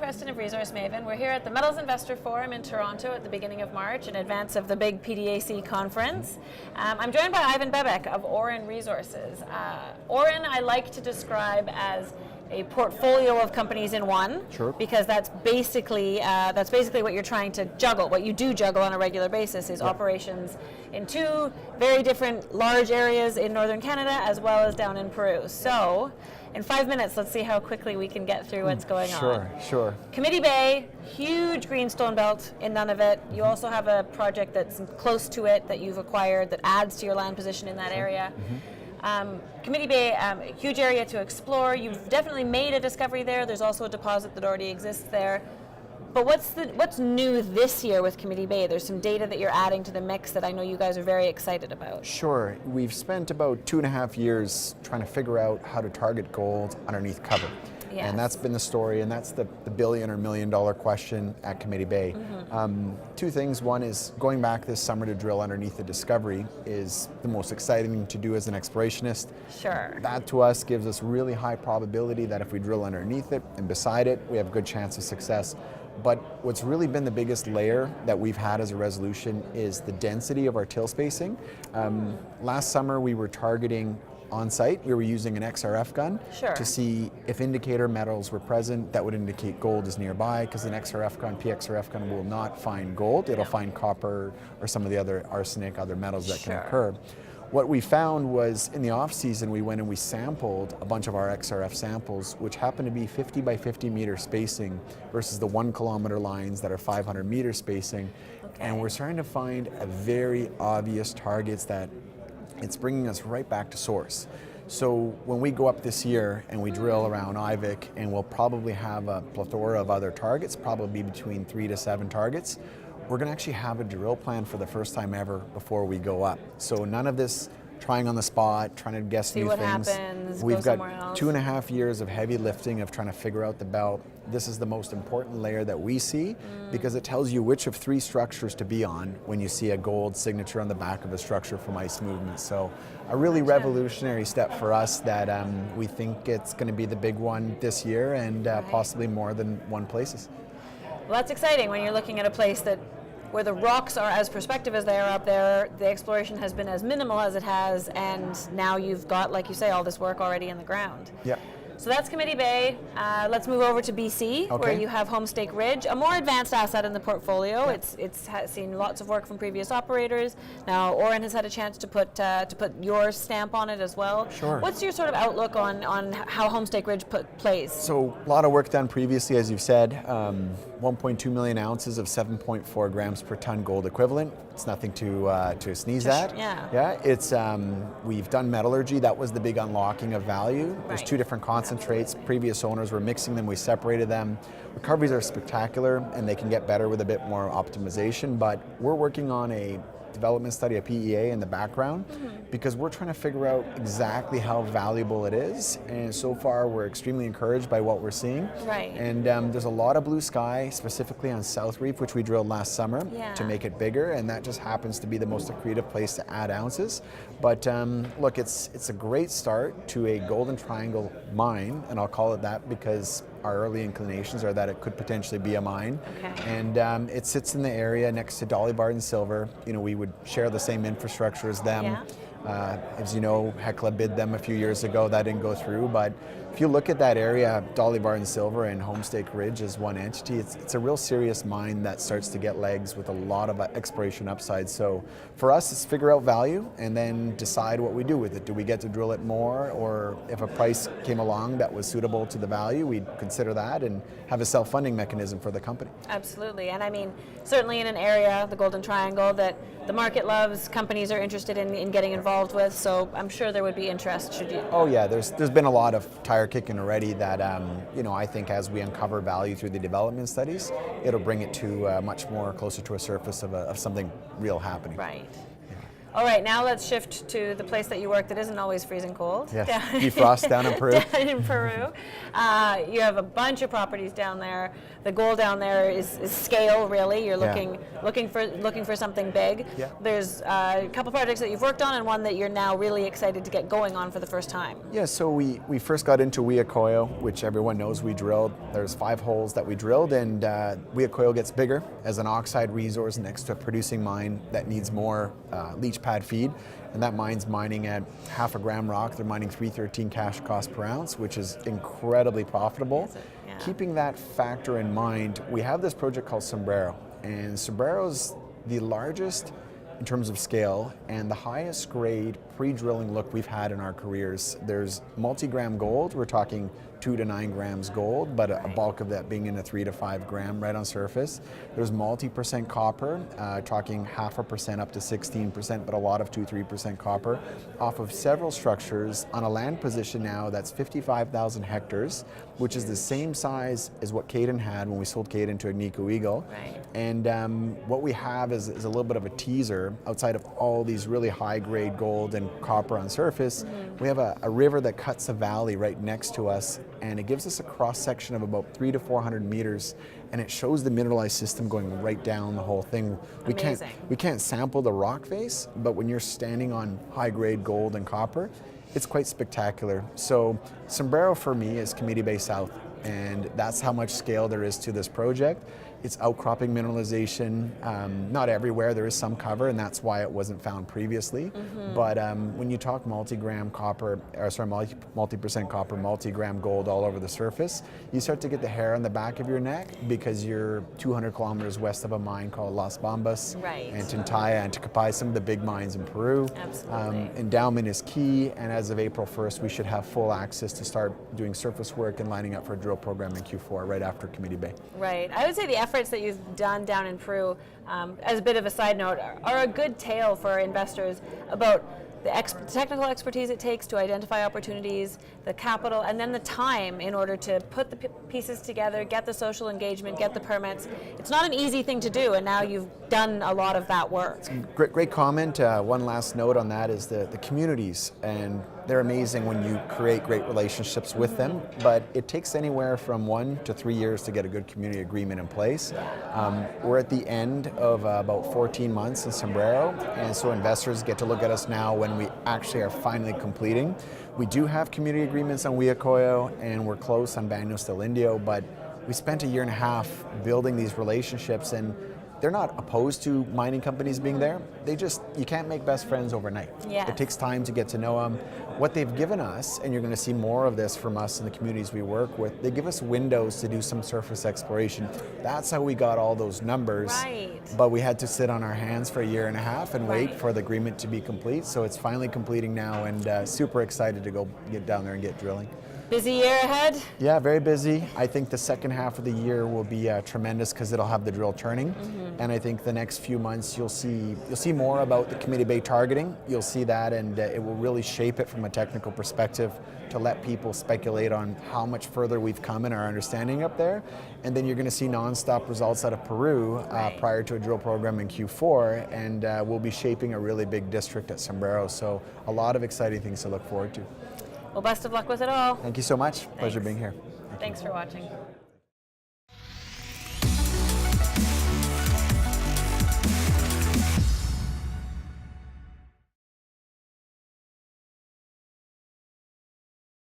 Preston of Resource Maven. We're here at the Metals Investor Forum in Toronto at the beginning of March in advance of the big PDAC conference. I'm joined by Bebek of Auryn Resources. Auryn I like to describe as a portfolio of companies in one, sure, because that's basically what you're trying to juggle. What you do juggle on a regular basis is operations in two very different large areas in northern Canada as well as down in Peru. So, in 5 minutes, let's see how quickly we can get through what's going on. Sure. Committee Bay, huge greenstone belt in Nunavut. You also have a project that's close to it that you've acquired that adds to your land position in that area. Committee Bay, huge area to explore. You've definitely made a discovery there. There's also a deposit that already exists there. But what's new this year with Committee Bay? There's some data that you're adding to the mix that I know you guys are very excited about. Sure. We've spent about 2.5 years trying to figure out how to target gold underneath cover. Yes. And that's been the story, and that's the billion or $1 million question at Committee Bay. Two things. One is going back this summer to drill underneath the discovery is the most exciting thing to do as an explorationist. Sure. That to us gives us really high probability that if we drill underneath it and beside it, we have a good chance of success. But what's really been the biggest layer that we've had as a resolution is the density of our till spacing. Last summer we were targeting on site. We were using an XRF gun to see if indicator metals were present that would indicate gold is nearby, because an XRF gun, PXRF gun, will not find gold. It'll find copper or some of the other arsenic, other metals that can occur. What we found was in the off season we went and we sampled a bunch of our XRF samples, which happened to be 50 by 50 meter spacing versus the 1 kilometer lines that are 500 meter spacing. And we're starting to find a very obvious targets that it's bringing us right back to source. So when we go up this year and we drill around Ivik, and we'll probably have a plethora of other targets, probably between 3 to 7 targets, we're going to actually have a drill plan for the first time ever before we go up. So none of this trying on the spot, trying to guess new things. Happens, We've got 2.5 years of heavy lifting of trying to figure out the belt. This is the most important layer that we see because it tells you which of 3 structures to be on when you see a gold signature on the back of a structure from ice movement. So a really revolutionary step for us that we think it's going to be the big one this year, and possibly more than one places. Well, that's exciting when you're looking at a place where the rocks are as prospective as they are up there, the exploration has been as minimal as it has, and now you've got, like you say, all this work already in the ground. Yeah. So that's Committee Bay. Let's move over to BC, where you have Homestake Ridge, a more advanced asset in the portfolio. It's seen lots of work from previous operators. Now Auryn has had a chance to put your stamp on it as well. Sure. What's your sort of outlook on how Homestake Ridge plays? So a lot of work done previously, as you've said. 1.2 million ounces of 7.4 grams per ton gold equivalent. It's nothing to sneeze at. Yeah. It's we've done metallurgy. That was the big unlocking of value. There's 2 different concentrates. Previous owners were mixing them. We separated them. Recoveries are spectacular, and they can get better with a bit more optimization. But we're working on a development study, a PEA in the background, because we're trying to figure out exactly how valuable it is. And so far, we're extremely encouraged by what we're seeing. Right. And there's a lot of blue sky, specifically on South Reef, which we drilled last summer to make it bigger. And that just happens to be the most accretive place to add ounces. But look, it's a great start to a golden triangle mine, and I'll call it that because our early inclinations are that it could potentially be a mine. And it sits in the area next to Dolly Varden Silver. You know, we would share the same infrastructure as them. As you know, Hecla bid them a few years ago. That didn't go through. But if you look at that area, Dolly Varden Silver and Homestake Ridge as one entity, it's a real serious mine that starts to get legs with a lot of exploration upside. So for us, it's figure out value and then decide what we do with it. Do we get to drill it more, or if a price came along that was suitable to the value, we'd consider that and have a self-funding mechanism for the company. Absolutely. And I mean, certainly in an area, the Golden Triangle, that the market loves, companies are interested in getting involved with, so I'm sure there would be interest should you. Oh yeah, there's been a lot of tire kicking already that you know, I think as we uncover value through the development studies, it'll bring it to much more closer to a surface of something real happening. Right. All right, now let's shift to the place that you work that isn't always freezing cold. Yes, defrost down in Peru. Down in Peru. You have a bunch of properties down there. The goal down there is scale, really. You're looking for something big. Yeah. There's a couple projects that you've worked on and one that you're now really excited to get going on for the first time. Yeah, so we first got into Huillacoyo, which everyone knows we drilled. There's 5 holes that we drilled, and Huillacoyo gets bigger as an oxide resource next to a producing mine that needs more leach pad feed. And that mine's mining at 0.5 gram rock. They're mining 313 cash cost per ounce, which is incredibly profitable. Yeah. Keeping that factor in mind, we have this project called Sombrero. And Sombrero's the largest in terms of scale and the highest grade pre-drilling look we've had in our careers. There's multi-gram gold. We're talking 2 to 9 grams gold, but a bulk of that being in a 3 to 5 gram right on surface. There's multi% copper, talking 0.5% up to 16%, but a lot of 2-3% copper off of several structures on a land position now that's 55,000 hectares, which is the same size as what Caden had when we sold Caden to Agnico Eagle. Right. And what we have is a little bit of a teaser outside of all these really high grade gold and copper on surface. We have a river that cuts a valley right next to us, and it gives us a cross section of about 300 to 400 meters, and it shows the mineralized system going right down the whole thing. We can't sample the rock face, but when you're standing on high grade gold and copper, it's quite spectacular. So Sombrero for me is Committee Bay South, and that's how much scale there is to this project. It's outcropping mineralization, not everywhere. There is some cover, and that's why it wasn't found previously. But when you talk multi-gram copper, multi% copper, multi-gram gold all over the surface, you start to get the hair on the back of your neck because you're 200 kilometers west of a mine called Las Bambas, Antintaya, and Tucapay, some of the big mines in Peru. Absolutely. Endowment is key, and as of April 1st, we should have full access to start doing surface work and lining up for a drill program in Q4 right after Committee Bay. Right. I would say the efforts that you've done down in Peru, as a bit of a side note, are a good tale for investors about the technical expertise it takes to identify opportunities, the capital, and then the time in order to put the pieces together, get the social engagement, get the permits. It's not an easy thing to do, and now you've done a lot of that work. Great comment. One last note on that is the communities, and they're amazing when you create great relationships with them, but it takes anywhere from 1 to 3 years to get a good community agreement in place. We're at the end of about 14 months in Sombrero, and so investors get to look at us now when we actually are finally completing. We do have community agreements on Huillacoyo, and we're close on Baños del Indio, but we spent a year and a half building these relationships, and they're not opposed to mining companies being there. You can't make best friends overnight. Yes. It takes time to get to know them. What they've given us, and you're going to see more of this from us in the communities we work with, they give us windows to do some surface exploration. That's how we got all those numbers. Right. But we had to sit on our hands for a year and a half and wait for the agreement to be complete. So it's finally completing now, and super excited to go get down there and get drilling. Busy year ahead? Yeah, very busy. I think the second half of the year will be tremendous because it'll have the drill turning, and I think the next few months you'll see more about the Committee Bay targeting. You'll see that, and it will really shape it from a technical perspective to let people speculate on how much further we've come in our understanding up there. And then you're going to see non-stop results out of Peru prior to a drill program in Q4, and we'll be shaping a really big district at Sombrero. So a lot of exciting things to look forward to. Well, best of luck with it all. Thank you so much. Pleasure being here. Thanks for watching.